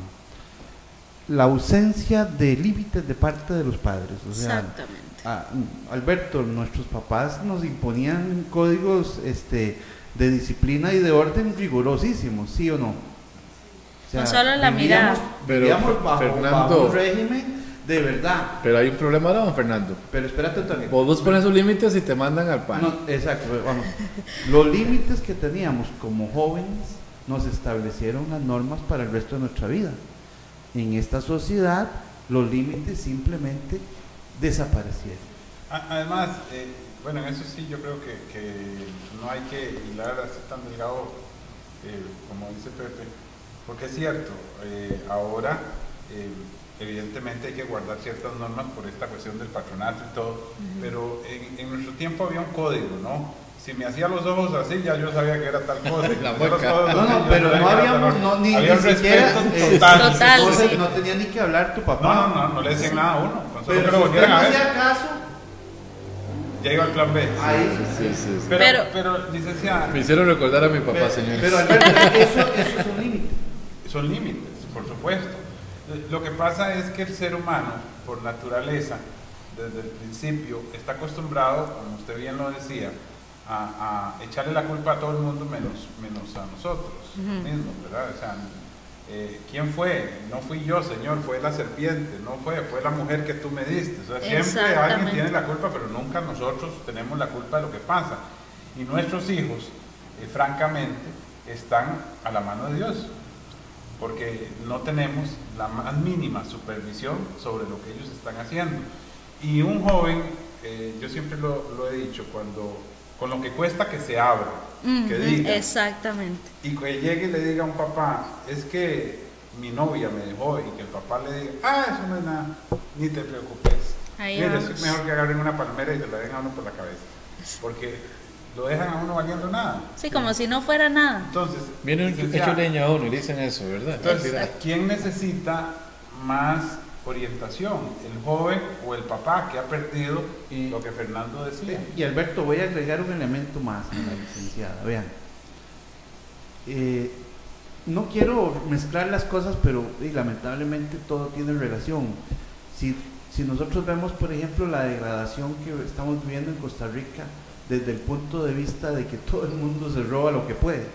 S5: ausencia de límites de parte de los padres. O sea,
S2: exactamente.
S5: Alberto, nuestros papás nos imponían códigos de disciplina y de orden rigurosísimos, ¿sí o no? O sea,
S2: no solo la mirada.
S5: Vivíamos bajo
S4: Fernando,
S5: un régimen de verdad.
S4: Pero hay un problema, ¿no, don Fernando?
S5: Pero espérate también.
S4: Vos pones sus límites y te mandan al pan.
S5: No, exacto, vamos. Los límites que teníamos como jóvenes nos establecieron las normas para el resto de nuestra vida. En esta sociedad, los límites simplemente desaparecieron.
S3: Además, bueno, en eso sí yo creo que no hay que hilar así tan delgado como dice Pepe, porque es cierto, ahora evidentemente hay que guardar ciertas normas por esta cuestión del patronato y todo, pero en nuestro tiempo había un código, ¿no? Si me hacía los ojos así, ya yo sabía que era tal cosa.
S5: Pero no habíamos, ni siquiera
S2: total,
S5: entonces,
S2: sí.
S5: no tenía ni que hablar tu papá.
S3: No le decían nada a uno.
S5: Pero si usted no hacía caso,
S3: ya iba al plan B.
S5: Ahí
S4: Sí.
S3: Pero licenciada,
S4: Me hicieron recordar a mi papá, señores.
S5: Pero Alberto, eso es un límite.
S3: son límites, por supuesto. Lo que pasa es que el ser humano, por naturaleza, desde el principio, está acostumbrado, como usted bien lo decía, a echarle la culpa a todo el mundo menos a nosotros mismos, ¿verdad? O sea, ¿quién fue? No fui yo, Señor, fue la serpiente, no fue la mujer que tú me diste. O sea, siempre alguien tiene la culpa, pero nunca nosotros tenemos la culpa de lo que pasa. Y nuestros hijos, francamente, están a la mano de Dios, porque no tenemos la más mínima supervisión sobre lo que ellos están haciendo. Y un joven, yo siempre lo he dicho, con lo que cuesta que se abra, que diga,
S2: exactamente,
S3: y que llegue y le diga a un papá, es que mi novia me dejó, y que el papá le diga, eso no es nada, ni te preocupes, mira, es mejor que agarren una palmera y se la den a uno por la cabeza, porque lo dejan a uno valiendo nada.
S2: Sí, como si no fuera nada.
S3: Entonces,
S4: viene hecho leña a uno y dicen eso, ¿verdad?
S3: Entonces, ¿quién necesita más orientación? ¿El joven o el papá que ha perdido lo que Fernando decía?
S5: Y Alberto, voy a agregar un elemento más en la licenciada. Vean, no quiero mezclar las cosas, pero lamentablemente todo tiene relación. Si nosotros vemos, por ejemplo, la degradación que estamos viviendo en Costa Rica desde el punto de vista de que todo el mundo se roba lo que puede,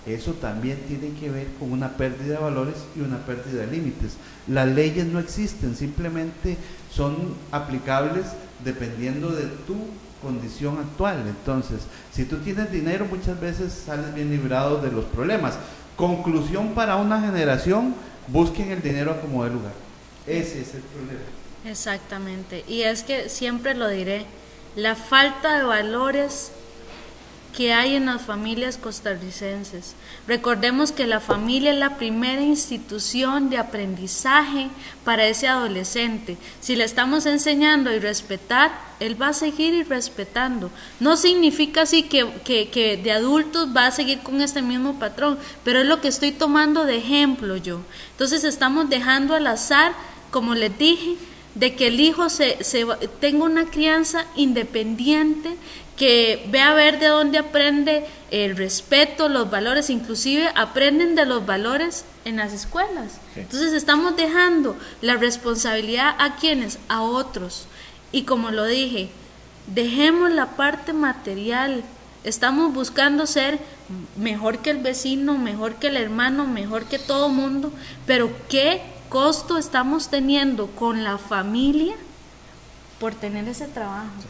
S5: eso también tiene que ver con una pérdida de valores y una pérdida de límites. Las leyes no existen, simplemente son aplicables dependiendo de tu condición actual. Entonces, si tú tienes dinero, muchas veces sales bien librado de los problemas. Conclusión para una generación: busquen el dinero a como dé lugar. Ese es el problema.
S2: Exactamente, y es que siempre lo diré, la falta de valores que hay en las familias costarricenses. Recordemos que la familia es la primera institución de aprendizaje para ese adolescente. Si le estamos enseñando a respetar, él va a seguir irrespetando. No significa así que de adultos va a seguir con este mismo patrón, pero es lo que estoy tomando de ejemplo yo. Entonces estamos dejando al azar, como les dije, de que el hijo tenga una crianza independiente, que vea a ver de dónde aprende el respeto, los valores, inclusive aprenden de los valores en las escuelas. Sí. Entonces estamos dejando la responsabilidad a quienes, a otros. Y como lo dije, dejemos la parte material. Estamos buscando ser mejor que el vecino, mejor que el hermano, mejor que todo mundo, pero ¿qué costo estamos teniendo con la familia por tener ese trabajo? Sí.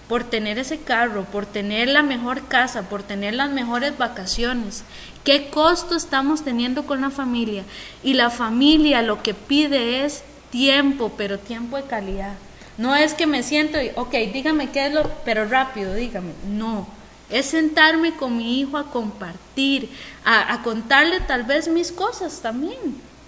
S2: Por tener ese carro, por tener la mejor casa, por tener las mejores vacaciones. ¿Qué costo estamos teniendo con la familia? Y la familia lo que pide es tiempo, pero tiempo de calidad. No es que me siento y, ok, dígame qué es lo, pero rápido, dígame. No, es sentarme con mi hijo a compartir, a contarle tal vez mis cosas también.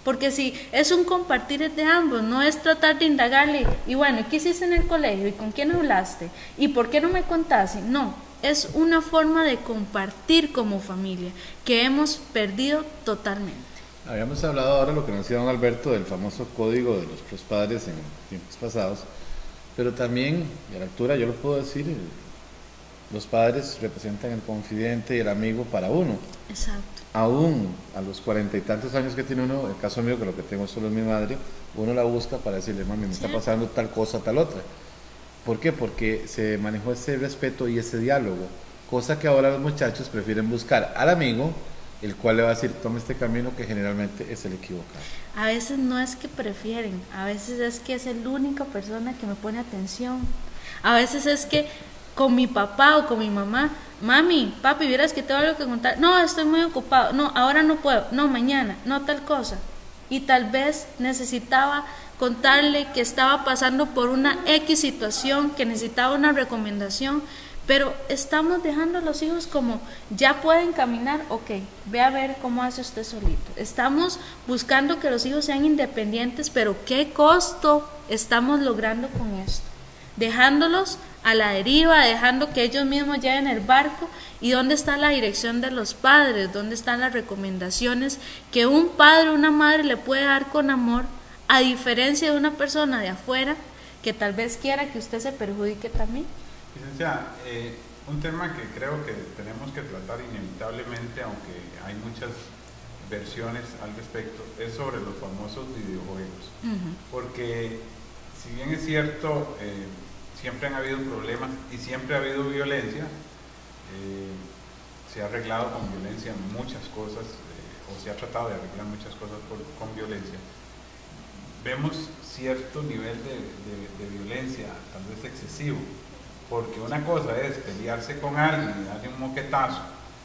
S2: Porque si es un compartir de ambos, no es tratar de indagarle, y bueno, ¿qué hiciste en el colegio? ¿Y con quién hablaste? ¿Y por qué no me contaste? No, es una forma de compartir como familia que hemos perdido totalmente.
S4: Habíamos hablado ahora, lo que nos decía don Alberto, del famoso código de los padres en tiempos pasados, pero también, y a la altura yo lo puedo decir, los padres representan el confidente y el amigo para uno.
S2: Exacto.
S4: Aún a los 40 y tantos años que tiene uno, el caso mío, que lo que tengo solo es mi madre, uno la busca para decirle, mami, me está pasando tal cosa, tal otra. ¿Por qué? Porque se manejó ese respeto y ese diálogo, cosa que ahora los muchachos prefieren buscar al amigo, el cual le va a decir, toma este camino que generalmente es el equivocado.
S2: A veces no es que prefieren, a veces es que es la única persona que me pone atención. A veces es que con mi papá o con mi mamá, mami, papi, vieras que tengo algo que contar. No, estoy muy ocupado. No, ahora no puedo. No, mañana. No, tal cosa. Y tal vez necesitaba contarle que estaba pasando por una X situación, que necesitaba una recomendación, pero estamos dejando a los hijos como, ya pueden caminar, ok, ve a ver cómo hace usted solito. Estamos buscando que los hijos sean independientes, pero ¿qué costo estamos logrando con esto? Dejándolos a la deriva, dejando que ellos mismos lleven el barco. ¿Y dónde está la dirección de los padres? ¿Dónde están las recomendaciones que un padre o una madre le puede dar con amor, a diferencia de una persona de afuera que tal vez quiera que usted se perjudique también?
S3: Licenciada, un tema que creo que tenemos que tratar inevitablemente, aunque hay muchas versiones al respecto, es sobre los famosos videojuegos. Porque si bien es cierto, siempre han habido problemas y siempre ha habido violencia, se ha arreglado con violencia muchas cosas, o se ha tratado de arreglar muchas cosas con violencia. Vemos cierto nivel de violencia, tal vez excesivo, porque una cosa es pelearse con alguien y darle un moquetazo,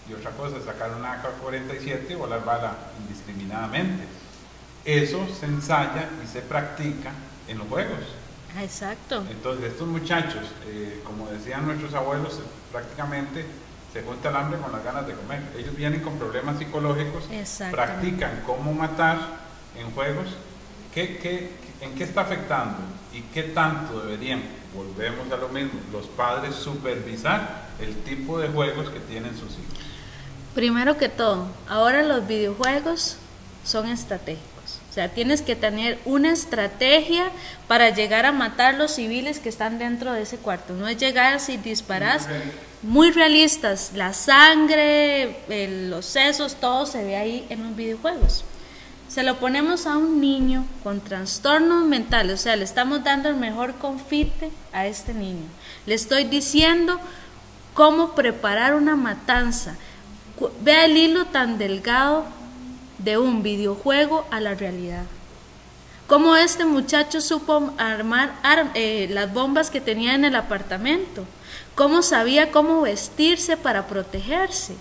S3: y otra cosa es sacar una AK-47 y volar bala indiscriminadamente. Eso se ensaya y se practica en los juegos.
S2: Exacto.
S3: Entonces estos muchachos, como decían nuestros abuelos, prácticamente se junta el hambre con las ganas de comer. Ellos vienen con problemas psicológicos, practican cómo matar en juegos. ¿En qué está afectando y qué tanto deberían, volvemos a lo mismo, los padres supervisar el tipo de juegos que tienen sus hijos?
S2: Primero que todo, ahora los videojuegos son estratégicos. O sea, tienes que tener una estrategia para llegar a matar los civiles que están dentro de ese cuarto. No es llegar si disparas, muy realistas, la sangre, los sesos, todo se ve ahí en los videojuegos. Se lo ponemos a un niño con trastornos mentales, o sea, le estamos dando el mejor confite a este niño. Le estoy diciendo cómo preparar una matanza. Vea el hilo tan delgado de un videojuego a la realidad. Cómo este muchacho supo armar las bombas que tenía en el apartamento. Cómo sabía cómo vestirse para protegerse.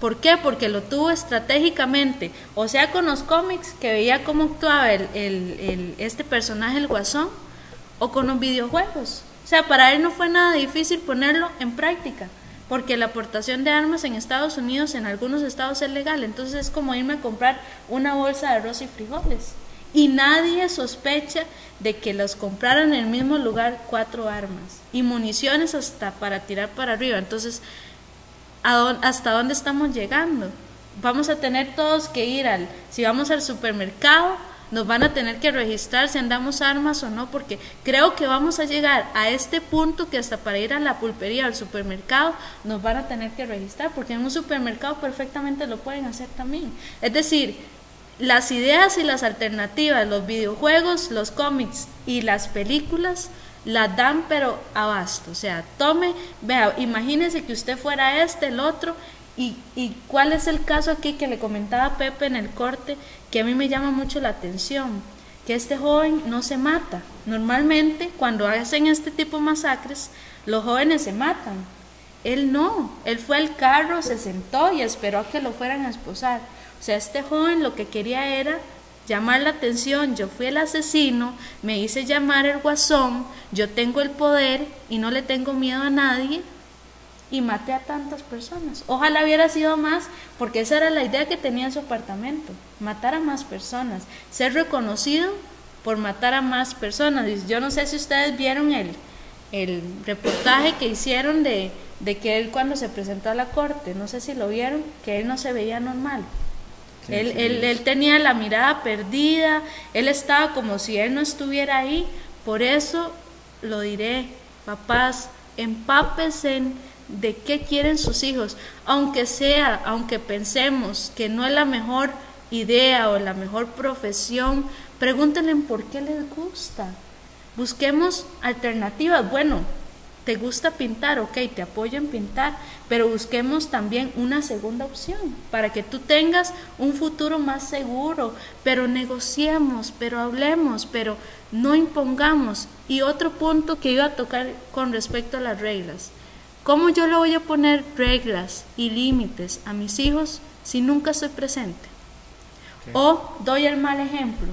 S2: ¿Por qué? Porque lo tuvo estratégicamente, o sea, con los cómics, que veía cómo actuaba este personaje, el Guasón, o con los videojuegos. O sea, para él no fue nada difícil ponerlo en práctica, porque la aportación de armas en Estados Unidos, en algunos estados, es legal. Entonces es como irme a comprar una bolsa de arroz y frijoles. Y nadie sospecha de que los compraran en el mismo lugar 4 armas y municiones hasta para tirar para arriba. Entonces, ¿hasta dónde estamos llegando? Vamos a tener todos que ir si vamos al supermercado, nos van a tener que registrar si andamos armas o no, porque creo que vamos a llegar a este punto que hasta para ir a la pulpería o al supermercado nos van a tener que registrar, porque en un supermercado perfectamente lo pueden hacer también. Es decir, las ideas y las alternativas, los videojuegos, los cómics y las películas las dan pero abasto. O sea, vea, imagínese que usted fuera el otro, y cuál es el caso aquí que le comentaba a Pepe en el corte, que a mí me llama mucho la atención, que este joven no se mata. Normalmente cuando hacen este tipo de masacres, los jóvenes se matan. Él no, él fue al carro, se sentó y esperó a que lo fueran a esposar. O sea, este joven lo que quería era llamar la atención. Yo fui el asesino, me hice llamar el Guasón, yo tengo el poder y no le tengo miedo a nadie. y maté a tantas personas. Ojalá hubiera sido más, porque esa era la idea que tenía en su apartamento, matar a más personas, ser reconocido por matar a más personas. Yo no sé si ustedes vieron el reportaje que hicieron de que él cuando se presentó a la corte, no sé si lo vieron, que él no se veía normal. Sí, él tenía la mirada perdida, él estaba como si él no estuviera ahí. Por eso lo diré, papás, empápense de qué quieren sus hijos, aunque pensemos que no es la mejor idea o la mejor profesión, pregúntenle por qué les gusta. Busquemos alternativas. Bueno, ¿te gusta pintar? Ok, te apoyo en pintar, pero busquemos también una segunda opción para que tú tengas un futuro más seguro, pero negociemos, pero hablemos, pero no impongamos. Y otro punto que iba a tocar con respecto a las reglas. ¿Cómo yo le voy a poner reglas y límites a mis hijos si nunca estoy presente? Okay. O doy el mal ejemplo.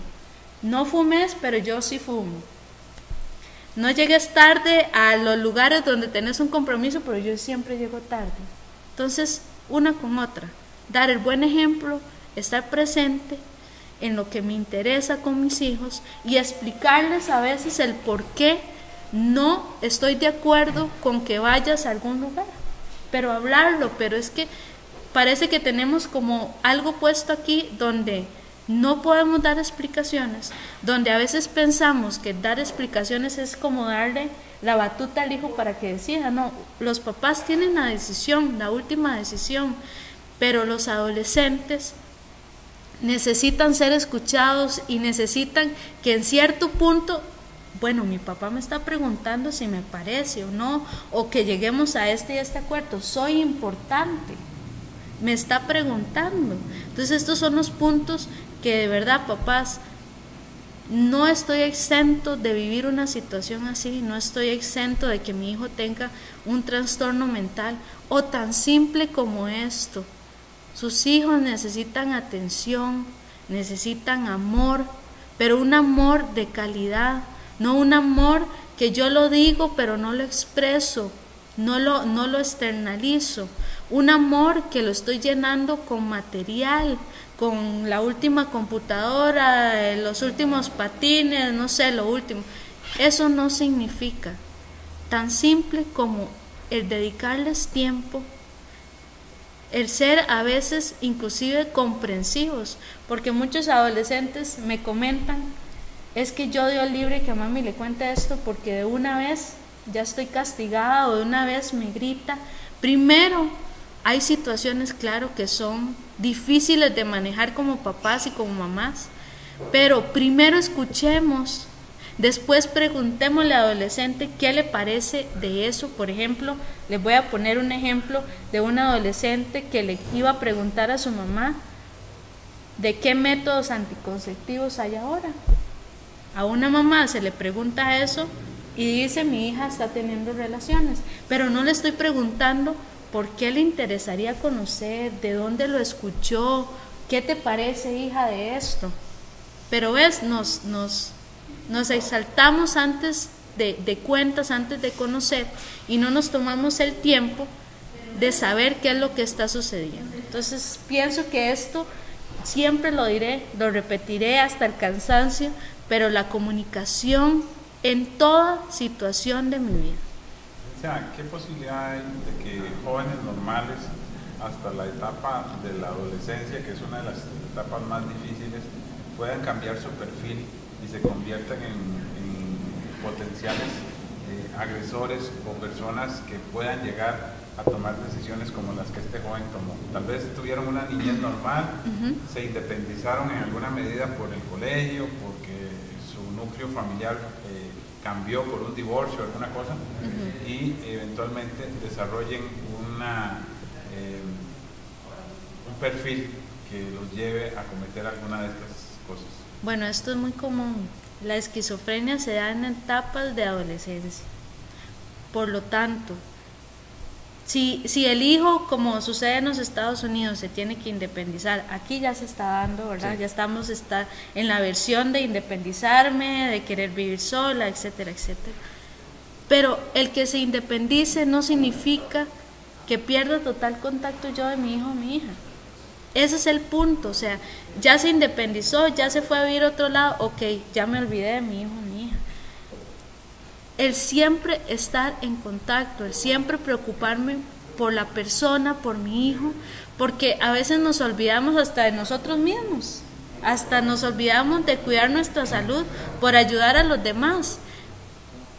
S2: No fumes, pero yo sí fumo. No llegues tarde a los lugares donde tenés un compromiso, pero yo siempre llego tarde. Entonces, una con otra. Dar el buen ejemplo, estar presente en lo que me interesa con mis hijos y explicarles a veces el por qué no estoy de acuerdo con que vayas a algún lugar. Pero hablarlo, pero es que parece que tenemos como algo puesto aquí donde no podemos dar explicaciones, donde a veces pensamos que dar explicaciones es como darle la batuta al hijo para que decida. No, los papás tienen la decisión, la última decisión, pero los adolescentes necesitan ser escuchados y necesitan que en cierto punto, bueno, mi papá me está preguntando si me parece o no, o que lleguemos a este y este acuerdo, soy importante, me está preguntando. Entonces estos son los puntos que de verdad, papás, no estoy exento de vivir una situación así, no estoy exento de que mi hijo tenga un trastorno mental o tan simple como esto. Sus hijos necesitan atención, necesitan amor, pero un amor de calidad, no un amor que yo lo digo pero no lo expreso, no lo externalizo, un amor que lo estoy llenando con material, con la última computadora, los últimos patines, no sé, lo último. Eso no significa tan simple como el dedicarles tiempo, el ser a veces inclusive comprensivos, porque muchos adolescentes me comentan, es que yo Dios libre que a mami le cuente esto porque de una vez ya estoy castigada o de una vez me grita. Primero, hay situaciones, claro, que son difíciles de manejar como papás y como mamás, pero primero escuchemos, después preguntémosle al adolescente qué le parece de eso. Por ejemplo, les voy a poner un ejemplo de un adolescente que le iba a preguntar a su mamá de qué métodos anticonceptivos hay ahora. A una mamá se le pregunta eso y dice, mi hija está teniendo relaciones, pero no le estoy preguntando por qué le interesaría conocer, de dónde lo escuchó, qué te parece, hija, de esto. Pero ves, nos exaltamos antes de cuentas, antes de conocer, y no nos tomamos el tiempo de saber qué es lo que está sucediendo. Entonces pienso que esto siempre lo diré, lo repetiré hasta el cansancio, pero la comunicación en toda situación de mi vida.
S3: O sea, ¿qué posibilidad hay de que jóvenes normales hasta la etapa de la adolescencia, que es una de las etapas más difíciles, puedan cambiar su perfil y se conviertan en potenciales agresores o personas que puedan llegar a tomar decisiones como las que este joven tomó? Tal vez tuvieron una niñez normal, se independizaron en alguna medida por el colegio, porque su núcleo familiar cambió por un divorcio o alguna cosa, y eventualmente desarrollen un perfil que los lleve a cometer alguna de estas cosas.
S2: Bueno, esto es muy común. La esquizofrenia se da en etapas de adolescencia. Por lo tanto, si el hijo, como sucede en los Estados Unidos, se tiene que independizar, aquí ya se está dando, ¿verdad? Sí. Ya estamos en la versión de independizarme, de querer vivir sola, etcétera, etcétera. Pero el que se independice no significa que pierda total contacto yo de mi hijo o mi hija. Ese es el punto, o sea, ya se independizó, ya se fue a vivir a otro lado, ok, ya me olvidé de mi hijo o mi hija. El siempre estar en contacto, el siempre preocuparme por la persona, por mi hijo, porque a veces nos olvidamos hasta de nosotros mismos, hasta nos olvidamos de cuidar nuestra salud por ayudar a los demás.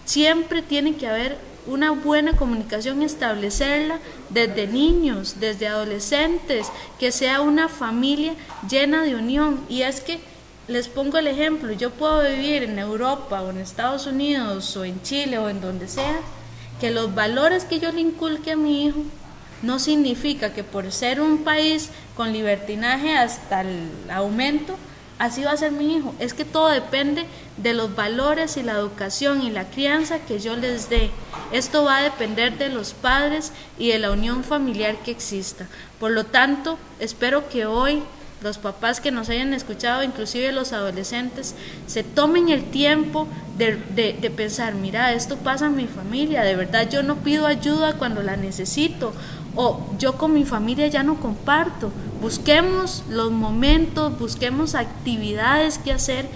S2: Siempre tiene que haber una buena comunicación, establecerla desde niños, desde adolescentes, que sea una familia llena de unión. Y es que, les pongo el ejemplo, yo puedo vivir en Europa o en Estados Unidos o en Chile o en donde sea, que los valores que yo le inculque a mi hijo no significa que por ser un país con libertinaje hasta el aumento, así va a ser mi hijo. Es que todo depende de los valores y la educación y la crianza que yo les dé. Esto va a depender de los padres y de la unión familiar que exista. Por lo tanto, espero que hoy los papás que nos hayan escuchado, inclusive los adolescentes, se tomen el tiempo de pensar, mira, esto pasa en mi familia, de verdad yo no pido ayuda cuando la necesito, o yo con mi familia ya no comparto. Busquemos los momentos, busquemos actividades que hacer.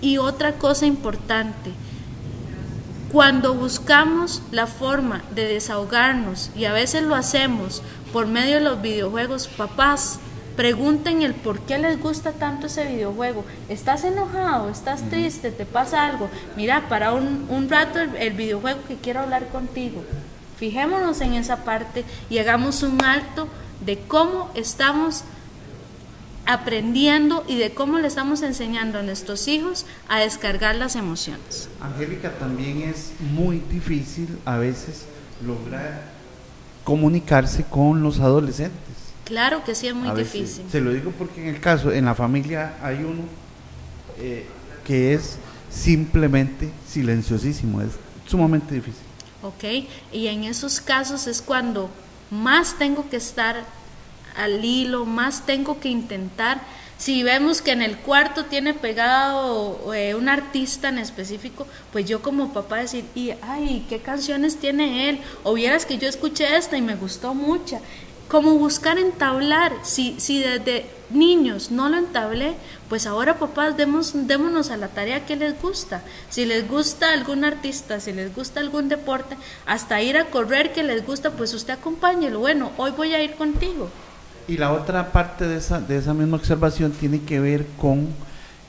S2: Y otra cosa importante, cuando buscamos la forma de desahogarnos, y a veces lo hacemos por medio de los videojuegos, papás, pregunten el por qué les gusta tanto ese videojuego. ¿Estás enojado? ¿Estás triste? ¿Te pasa algo? Mira, para un rato el videojuego que quiero hablar contigo. Fijémonos en esa parte y hagamos un alto de cómo estamos aprendiendo y de cómo le estamos enseñando a nuestros hijos a descargar las emociones.
S5: Angélica, también es muy difícil a veces lograr comunicarse con los adolescentes.
S2: Claro que sí, es muy difícil.
S5: Se lo digo porque en el caso, en la familia hay uno que es simplemente silenciosísimo, es sumamente difícil.
S2: Ok, y en esos casos es cuando más tengo que estar al hilo, más tengo que intentar. Si vemos que en el cuarto tiene pegado un artista en específico, pues yo como papá decir, ay, ¿qué canciones tiene él? O vieras que yo escuché esta y me gustó mucho. Como buscar entablar, si desde niños no lo entablé, pues ahora papás démonos a la tarea que les gusta. Si les gusta algún artista, si les gusta algún deporte, hasta ir a correr que les gusta, pues usted acompáñelo. Bueno, hoy voy a ir contigo.
S5: Y la otra parte de esa misma observación tiene que ver con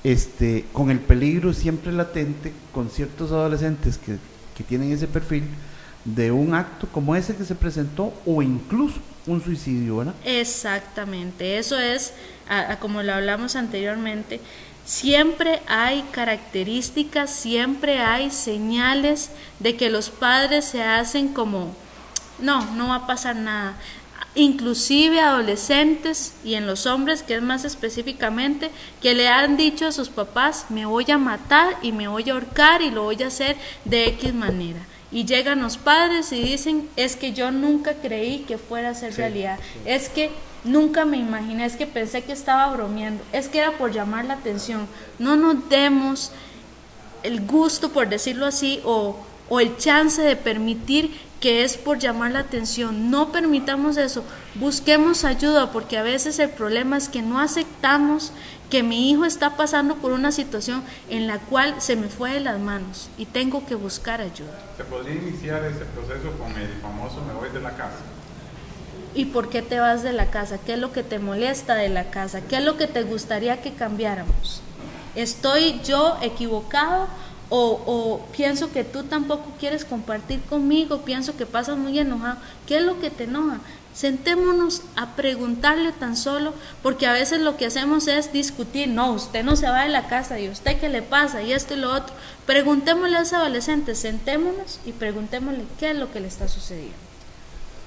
S5: el peligro siempre latente con ciertos adolescentes que tienen ese perfil de un acto como ese que se presentó o incluso un suicidio, ¿verdad? Exactamente,
S2: eso es, como lo hablamos anteriormente, siempre hay características, siempre hay señales de que los padres se hacen como, no va a pasar nada. Inclusive adolescentes y en los hombres, que es más específicamente, que le han dicho a sus papás, me voy a matar y me voy a ahorcar y lo voy a hacer de X manera. Y llegan los padres y dicen, es que yo nunca creí que fuera a ser realidad, es que nunca me imaginé, es que pensé que estaba bromeando, es que era por llamar la atención. No nos demos el gusto, por decirlo así, o el chance de permitir que es por llamar la atención. No permitamos eso, busquemos ayuda, porque a veces el problema es que no aceptamos que mi hijo está pasando por una situación en la cual se me fue de las manos y tengo que buscar ayuda.
S3: ¿Se podría iniciar ese proceso con el famoso me voy de la casa?
S2: ¿Y por qué te vas de la casa? ¿Qué es lo que te molesta de la casa? ¿Qué es lo que te gustaría que cambiáramos? ¿Estoy yo equivocado? O pienso que tú tampoco quieres compartir conmigo, pienso que pasas muy enojado. ¿Qué es lo que te enoja? Sentémonos a preguntarle tan solo, porque a veces lo que hacemos es discutir. No, usted no se va de la casa, y usted qué le pasa, y esto y lo otro. Preguntémosle a ese adolescente, sentémonos y preguntémosle qué es lo que le está sucediendo.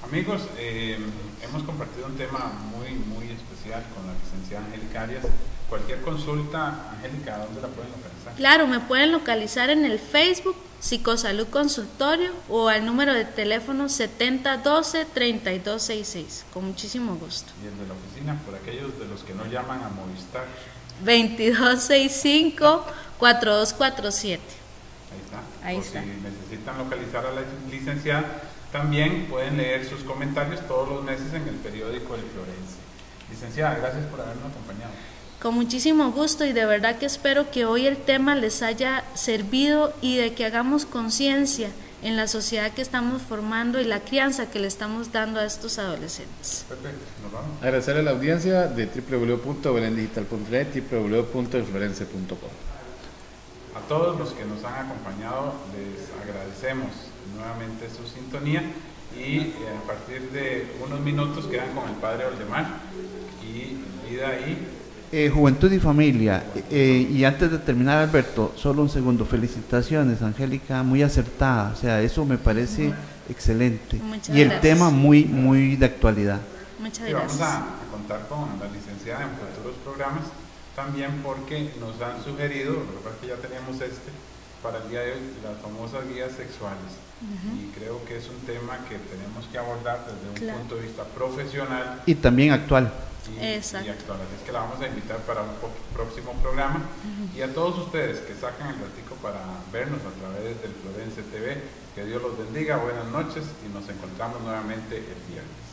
S3: Amigos, hemos compartido un tema muy, muy especial con la licenciada Angélica Arias. Cualquier consulta, Angélica, ¿dónde la pueden localizar?
S2: Claro, me pueden localizar en el Facebook Psicosalud Consultorio o al número de teléfono 7012-3266, con muchísimo gusto.
S3: Y el de la oficina, por aquellos de los que no llaman a Movistar.
S2: 2265-4247.
S3: Ahí está. Si necesitan localizar a la licenciada, También pueden leer sus comentarios todos los meses en el periódico El Florense. Licenciada, gracias por habernos acompañado.
S2: Con muchísimo gusto, y de verdad que espero que hoy el tema les haya servido y de que hagamos conciencia en la sociedad que estamos formando y la crianza que le estamos dando a estos adolescentes.
S3: Perfecto, nos vamos.
S4: Agradecerle a la audiencia de www.belendigital.net, www.elflorense.com.
S3: A todos los que nos han acompañado les agradecemos nuevamente su sintonía y a partir de unos minutos quedan con el padre Oldemar y vida ahí.
S5: Juventud y familia. Y antes de terminar, Alberto, solo un segundo. Felicitaciones, Angélica, muy acertada. O sea, eso me parece excelente.
S2: Muchas
S5: y el
S2: gracias.
S5: tema muy de actualidad.
S2: Muchas
S3: Y vamos
S2: gracias.
S3: a contar con la licenciada en futuros programas, también porque nos han sugerido, lo que pasa es que ya teníamos para el día de hoy, las famosas guías sexuales. Y creo que es un tema que tenemos que abordar desde un punto de vista profesional
S5: Y también actual.
S3: y
S2: Exacto.
S3: actual. Así es que la vamos a invitar para un próximo programa. Y a todos ustedes que sacan el ratico para vernos a través del Florense TV, que Dios los bendiga, buenas noches y nos encontramos nuevamente el viernes.